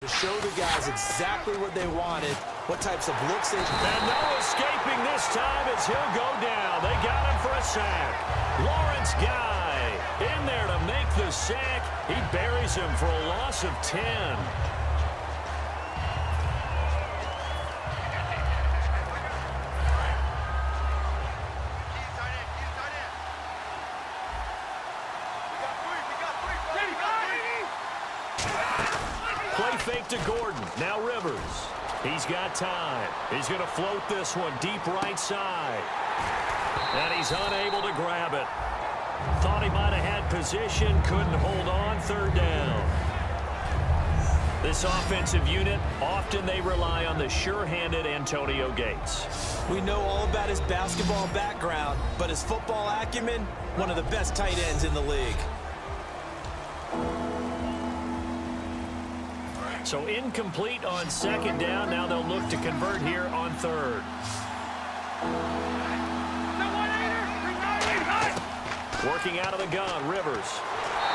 To show the guys exactly what they wanted, what types of looks they... And no escaping this time as he'll go down. They got him for a sack. Lawrence Guy in there to make the sack. He buries him for a loss of 10. Play fake to Gordon. Now Rivers. He's got time. He's going to float this one deep right side. And he's unable to grab it. Thought he might have had position. Couldn't hold on. Third down. This offensive unit, often they rely on the sure-handed Antonio Gates. We know all about his basketball background, but his football acumen, one of the best tight ends in the league. So incomplete on second down. Now they'll look to convert here on third. Working out of the gun, Rivers.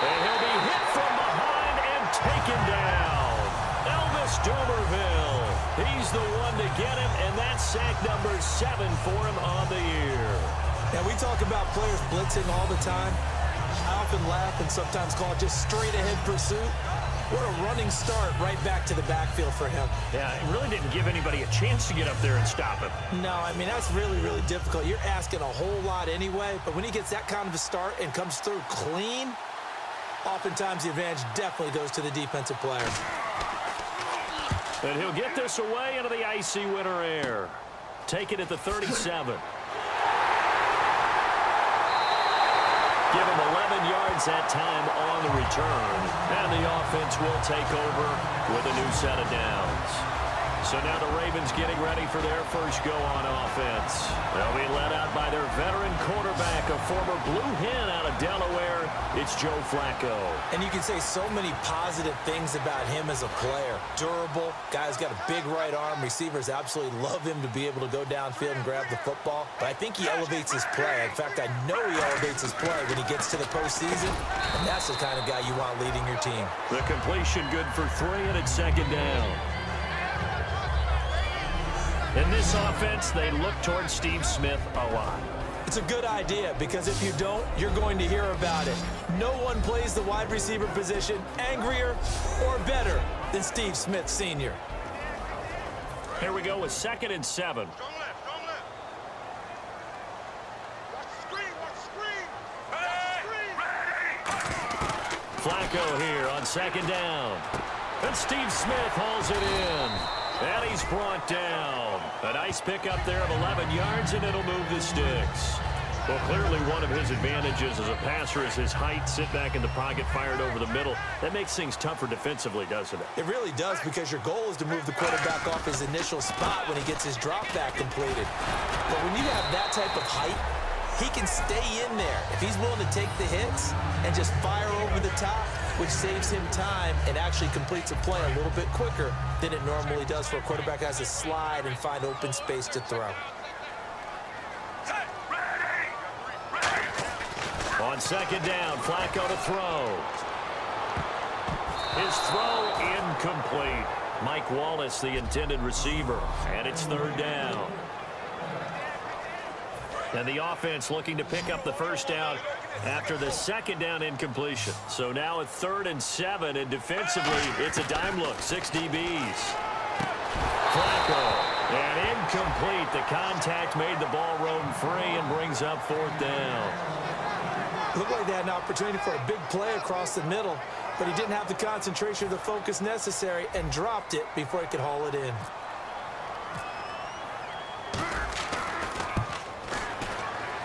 And he'll be hit from behind and taken down. Elvis Dumerville. He's the one to get him, and that's sack number 7 for him on the year. Now, we talk about players blitzing all the time. I often laugh and sometimes call it just straight-ahead pursuit. What a running start right back to the backfield for him. Yeah, it really didn't give anybody a chance to get up there and stop him. No, I mean, that's really, really difficult. You're asking a whole lot anyway, but when he gets that kind of a start and comes through clean, oftentimes the advantage definitely goes to the defensive player. And he'll get this away into the icy winter air. Take it at the 37. Give him 11 yards that time on the return. And the offense will take over with a new set of downs. So now the Ravens getting ready for their first go on offense. They'll be led out by their veteran quarterback, a former Blue Hen out of Delaware. It's Joe Flacco. And you can say so many positive things about him as a player. Durable, guy's got a big right arm. Receivers absolutely love him to be able to go downfield and grab the football. But I think he elevates his play. In fact, I know he elevates his play when he gets to the postseason. And that's the kind of guy you want leading your team. The completion good for 3, and it's second down. In this offense, they look towards Steve Smith a lot. It's a good idea because if you don't, you're going to hear about it. No one plays the wide receiver position angrier or better than Steve Smith Sr. Here we go with 2nd and 7. Flacco here on 2nd down. And Steve Smith hauls it in. And he's brought down. A nice pickup there of 11 yards, and it'll move the sticks. Well, clearly one of his advantages as a passer is his height. Sit back in the pocket, fired over the middle. That makes things tougher defensively, doesn't it? It really does, because your goal is to move the quarterback off his initial spot when he gets his drop back completed. But when you have that type of height, he can stay in there if he's willing to take the hits and just fire over the top, which saves him time and actually completes a play a little bit quicker than it normally does for a quarterback who has to slide and find open space to throw. On 2nd down, Flacco to throw. His throw incomplete. Mike Wallace, the intended receiver, and it's 3rd down. And the offense looking to pick up the first down after the 2nd down incompletion. So now at 3rd and 7, and defensively, it's a dime look. 6 DBs. Flacco, and incomplete. The contact made the ball roam free and brings up 4th down. Looked like they had an opportunity for a big play across the middle, but he didn't have the concentration or the focus necessary and dropped it before he could haul it in.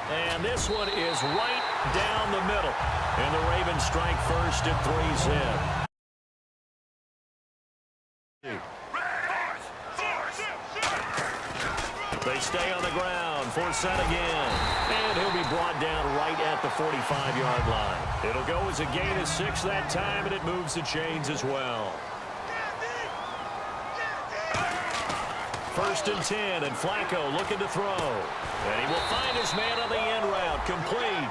And this one is right down the middle. And the Ravens strike first at 3 zip. They stay on the ground for set again. And he'll be brought down right at the 45-yard line. It'll go as a gain of 6 that time, and it moves the chains as well. 1st and 10, and Flacco looking to throw. And he will find his man on the end route. Complete.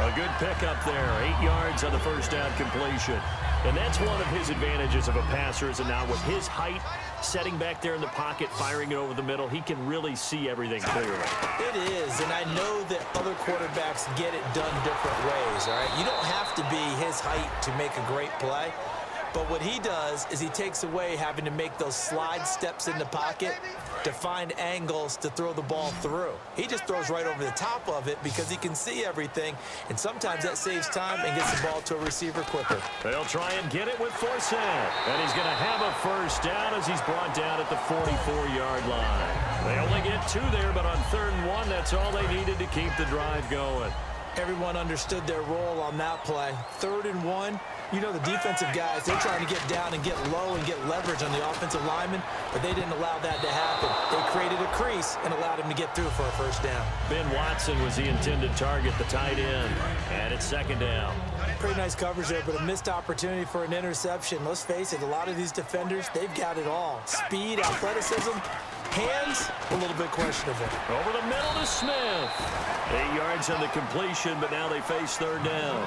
A good pickup there. 8 yards on the first down completion. And that's one of his advantages of a passer, is now with his height, setting back there in the pocket, firing it over the middle, he can really see everything clearly. It is, and I know that other quarterbacks get it done different ways, all right? You don't have to be his height to make a great play. But what he does is he takes away having to make those slide steps in the pocket to find angles to throw the ball through. He just throws right over the top of it because he can see everything, and sometimes that saves time and gets the ball to a receiver quicker. They'll try and get it with Forsett, and he's going to have a first down as he's brought down at the 44-yard line. They only get 2 there, but on 3rd and 1, that's all they needed to keep the drive going. Everyone understood their role on that play. 3rd and 1. You know, the defensive guys, they're trying to get down and get low and get leverage on the offensive lineman, but they didn't allow that to happen. They created a crease and allowed him to get through for a first down. Ben Watson was the intended target, the tight end, and it's 2nd down. Pretty nice coverage there, but a missed opportunity for an interception. Let's face it, a lot of these defenders, they've got it all. Speed, athleticism, hands, a little bit questionable. Over the middle to Smith. 8 yards on the completion, but now they face 3rd down.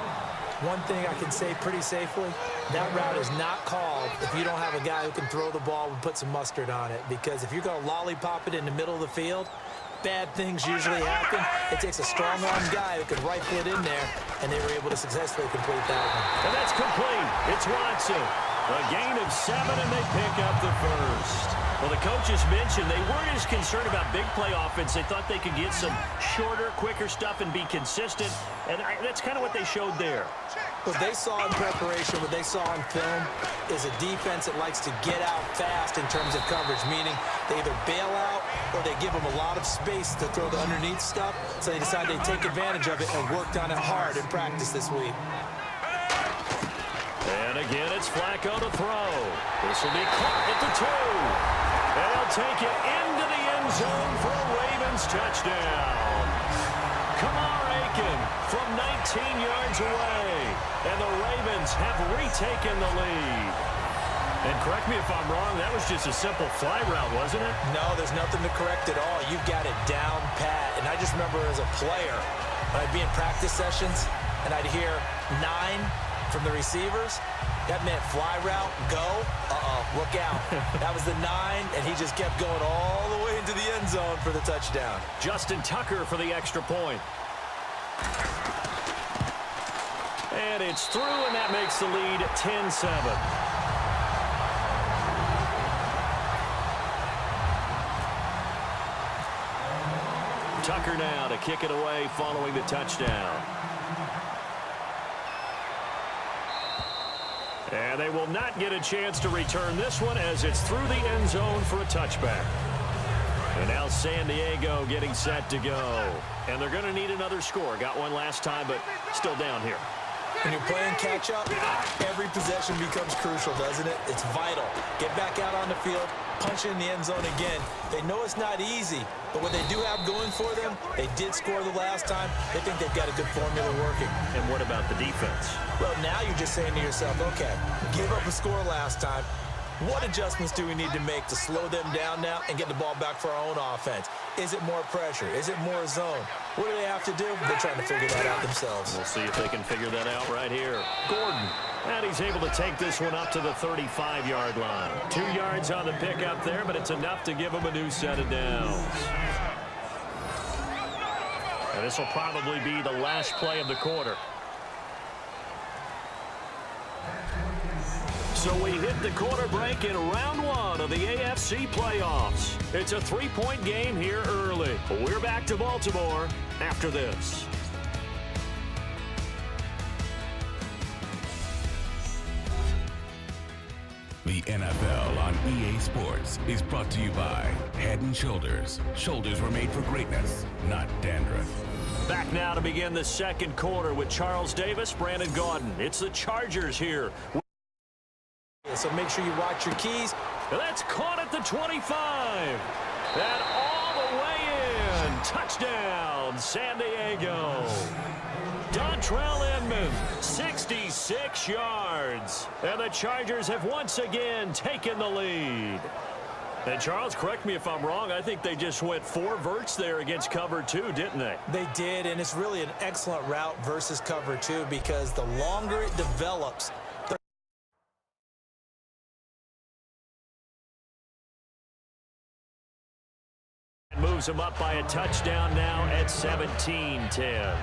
One thing I can say pretty safely, that route is not called if you don't have a guy who can throw the ball and put some mustard on it. Because if you're going to lollipop it in the middle of the field, bad things usually happen. It takes a strong-armed guy who can rifle it in there, and they were able to successfully complete that one. And that's complete. It's Watson. A gain of 7, and they pick up the first. Well, the coaches mentioned they weren't as concerned about big play offense. They thought they could get some shorter, quicker stuff and be consistent, and that's kind of what they showed there. What they saw in preparation, what they saw in film, is a defense that likes to get out fast in terms of coverage, meaning they either bail out or they give them a lot of space to throw the underneath stuff, so they decided they'd take advantage of it and worked on it hard in practice this week. And again, it's Flacco to throw. This will be caught at the 2. They'll take it into the end zone for a Ravens touchdown. Kamar Aiken from 19 yards away. And the Ravens have retaken the lead. And correct me if I'm wrong, that was just a simple fly route, wasn't it? No, there's nothing to correct at all. You've got it down pat. And I just remember as a player, when I'd be in practice sessions and I'd hear 9 from the receivers, that meant fly route, go, look out. That was the 9, and he just kept going all the way into the end zone for the touchdown. Justin Tucker for the extra point. And it's through, and that makes the lead 10-7. Tucker now to kick it away following the touchdown. And they will not get a chance to return this one as it's through the end zone for a touchback. And now San Diego getting set to go. And they're going to need another score. Got one last time, but still down here. When you're playing catch-up, every possession becomes crucial, doesn't it? It's vital. Get back out on the field, punch it in the end zone again. They know it's not easy, but what they do have going for them, they did score the last time. They think they've got a good formula working. And what about the defense? Well, now you're just saying to yourself, okay, give up a score last time. What adjustments do we need to make to slow them down now and get the ball back for our own offense? Is it more pressure? Is it more zone? What do they have to do? They're trying to figure that out themselves. We'll see if they can figure that out right here. Gordon. And he's able to take this one up to the 35-yard line. 2 yards on the pickup there, but it's enough to give him a new set of downs. And this will probably be the last play of the quarter. So we hit the quarter break in round 1 of the AFC playoffs. It's a 3-point game here early. We're back to Baltimore after this. The NFL on EA Sports is brought to you by Head & Shoulders. Shoulders were made for greatness, not dandruff. Back now to begin the second quarter with Charles Davis, Brandon Gaudin. It's the Chargers here. So make sure you watch your keys. That's caught at the 25. And all the way in. Touchdown, San Diego. Dontrell Inman, 66 yards. And the Chargers have once again taken the lead. And Charles, correct me if I'm wrong, I think they just went 4 verts there against cover 2, didn't they? They did, and it's really an excellent route versus cover 2 because the longer it develops, moves them up by a touchdown now at 17-10.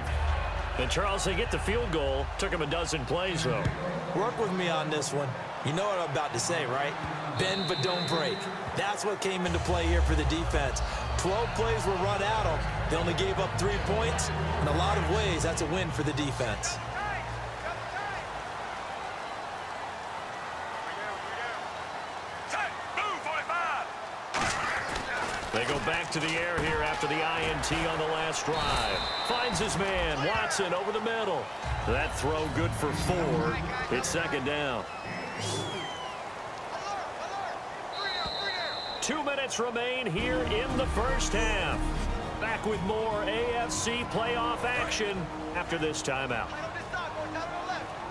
And Charles, they get the field goal. Took him a dozen plays, though. Work with me on this one. You know what I'm about to say, right? Bend but don't break. That's what came into play here for the defense. 12 plays were run at them. They only gave up 3 points. In a lot of ways, that's a win for the defense. They go back to the air here after the INT on the last drive. Finds his man, Watson, over the middle. That throw good for 4. It's second down. 2 minutes remain here in the first half. Back with more AFC playoff action after this timeout.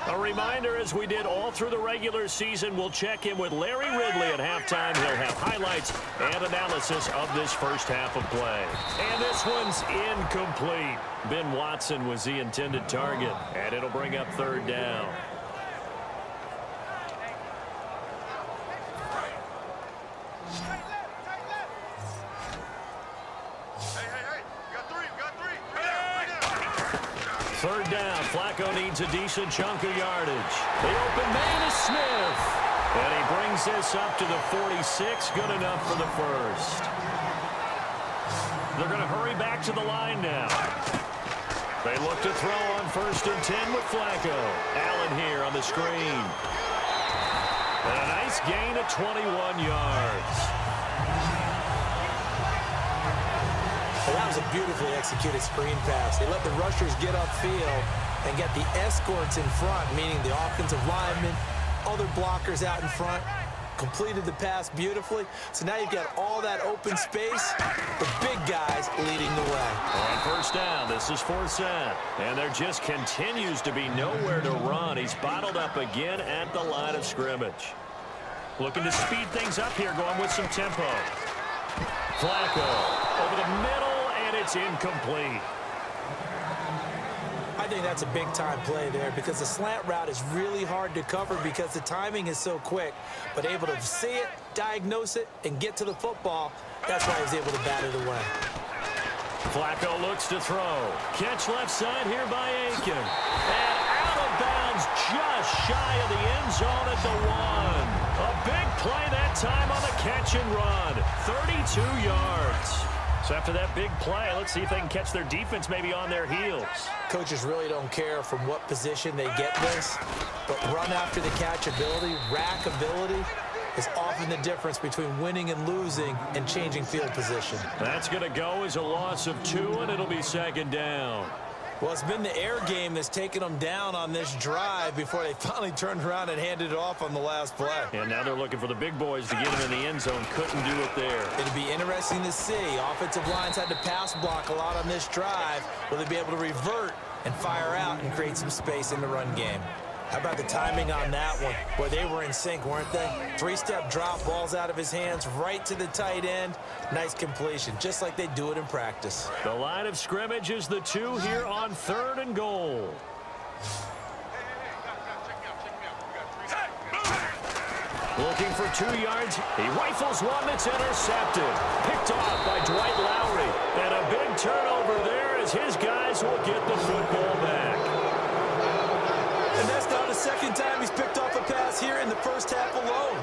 A reminder, as we did all through the regular season, we'll check in with Larry Ridley at halftime. He'll have highlights and analysis of this first half of play. And this one's incomplete. Ben Watson was the intended target, and it'll bring up third down. Third down, Flacco needs a decent chunk of yardage. The open man is Smith. And he brings this up to the 46, good enough for the first. They're going to hurry back to the line now. They look to throw on 1st and 10 with Flacco. Allen here on the screen. And a nice gain of 21 yards. Well, that was a beautifully executed screen pass. They let the rushers get upfield and get the escorts in front, meaning the offensive linemen, other blockers out in front, completed the pass beautifully. So now you've got all that open space, the big guys leading the way. On first down, this is 4th set. And there just continues to be nowhere to run. He's bottled up again at the line of scrimmage. Looking to speed things up here, going with some tempo. Flacco over the middle. It's incomplete. I think that's a big-time play there because the slant route is really hard to cover because the timing is so quick. But able to see it, diagnose it, and get to the football, that's why he was able to bat it away. Flacco looks to throw. Catch left side here by Aiken. And out of bounds just shy of the end zone at the 1. A big play that time on the catch and run. 32 yards. So after that big play, let's see if they can catch their defense maybe on their heels. Coaches really don't care from what position they get this, but run after the catch ability, rack ability, is often the difference between winning and losing and changing field position. That's going to go as a loss of 2, and it'll be second down. Well, it's been the air game that's taken them down on this drive before they finally turned around and handed it off on the last play. And now they're looking for the big boys to get them in the end zone. Couldn't do it there. It'll be interesting to see. Offensive lines had to pass block a lot on this drive. Will they be able to revert and fire out and create some space in the run game? How about the timing on that one? Boy, they were in sync, weren't they? 3-step drop, balls out of his hands, right to the tight end. Nice completion, just like they do it in practice. The line of scrimmage is the 2 here on 3rd and goal. Looking for 2 yards. He rifles one that's intercepted. Picked off by Dwight Lowry. And a big turnover there as his guys will get the football back. And that's not the second time he's picked off a pass here in the first half alone.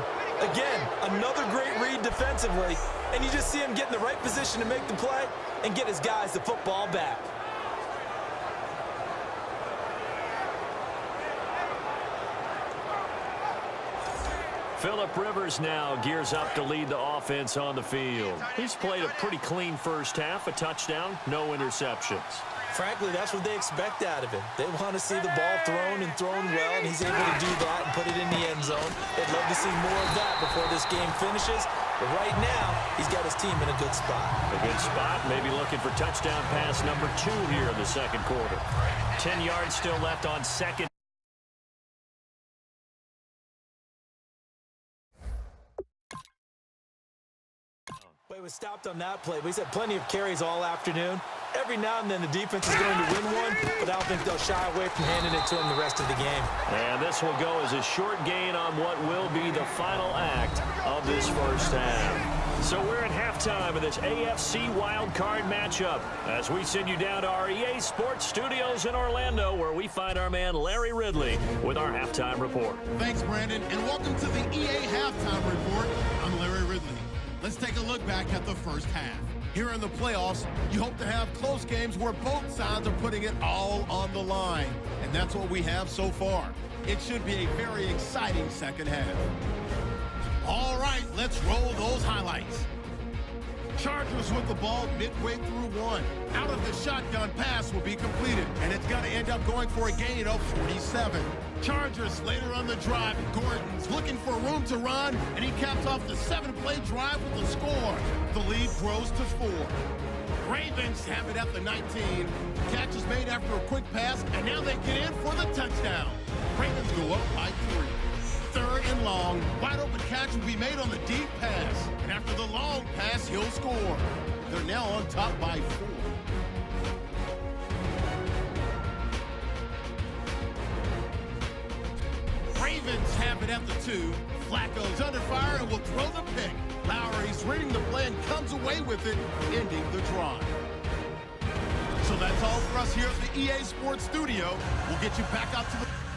Again, another great read defensively. And you just see him get in the right position to make the play and get his guys the football back. Phillip Rivers now gears up to lead the offense on the field. He's played a pretty clean first half, a touchdown, no interceptions. Frankly, that's what they expect out of him. They want to see the ball thrown and thrown well, and he's able to do that and put it in the end zone. They'd love to see more of that before this game finishes. But right now, he's got his team in a good spot. A good spot, maybe looking for touchdown pass number 2 here in the second quarter. 10 yards still left on second. But he was stopped on that play. But he's had plenty of carries all afternoon. Every now and then the defense is going to win one, but I don't think they'll shy away from handing it to him the rest of the game. And this will go as a short gain on what will be the final act of this first half. So we're at halftime of this AFC Wildcard matchup as we send you down to our EA Sports Studios in Orlando, where we find our man Larry Ridley with our halftime report. Thanks, Brandon, and welcome to the EA Halftime Report. I'm Larry Ridley. Let's take a look back at the first half. Here in the playoffs, you hope to have close games where both sides are putting it all on the line, and that's what we have so far. It should be a very exciting second half. All right, let's roll those highlights. Chargers with the ball midway through one. Out of the shotgun pass will be completed, and it's going to end up going for a gain of 47. Chargers later on the drive. Gordon's looking for room to run, and he caps off the 7-play drive with a score. The lead grows to 4. Ravens have it at the 19. Catch is made after a quick pass, and now they get in for the touchdown. Ravens go up by 3. 3rd and long. Wide open catch will be made on the deep pass. And after the long pass, he'll score. They're now on top by 4. Ravens have it at the 2. Flacco's under fire and will throw the pick. Lowry's reading the play and comes away with it, ending the drive. So that's all for us here at the EA Sports Studio. We'll get you back out to the...